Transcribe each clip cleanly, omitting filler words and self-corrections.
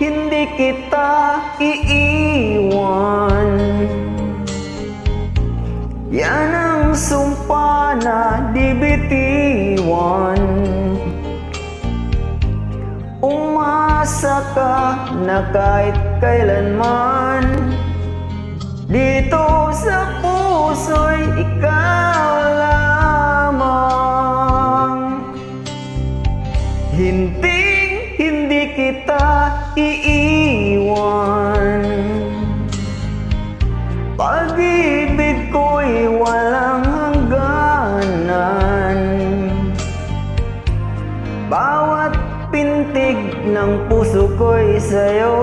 Hindi kita iiwan. Yan ang sumpa na di bitiwan. Umasa ka na kahit kailanman, dito sa puso'y ikaw lamang. Hindi kita iiwan. Pag-ibig ko'y walang hangganan. Bawat pintig ng puso ko'y sa'yo.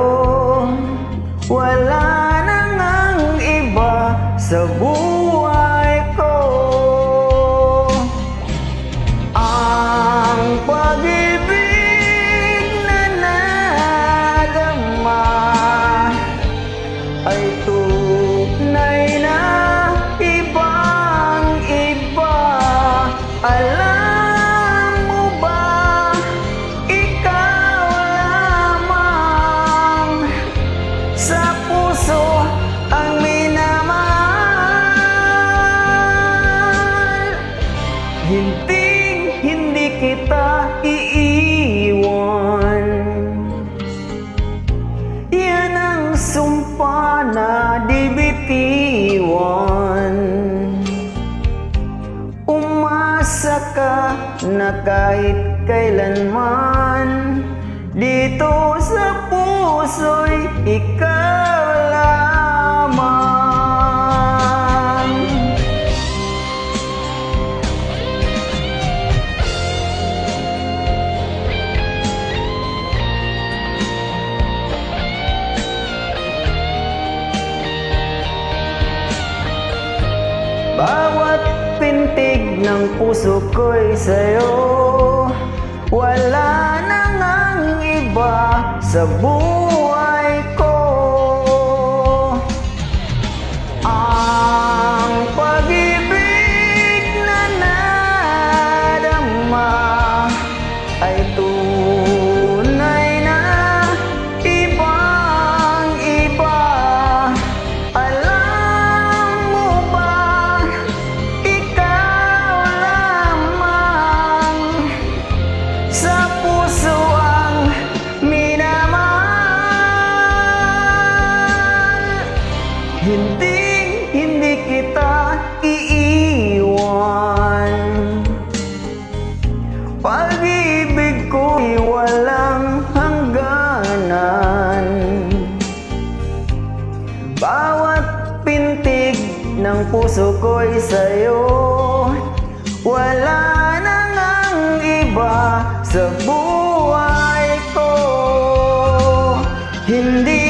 Wala na ngang iba sa buhay ko. Ang pag-ibig na nadama ay tunay na ibang-iba. Alam mo ba, ikaw lamang sa puso ang minamahal. Hindi kita iiwan. Yan ang sumpa na di bitiwan. Umasa ka na kahit kailanman, dito sa puso'y ikaw lamang. Bawat pintig ng puso ko'y sa'yo. Wala na ngang iba sa buhay ko. Ang pag-ibig na nadama ay tunay na ibang-iba. Alam mo ba, ikaw lamang sa puso ang minamahal. Hindi kita iiwan. Pag-ibig ko'y walang hangganan. Bawat pintig ng puso ko'y sa'yo. Wala na ngang iba sa buhay ko. Hindi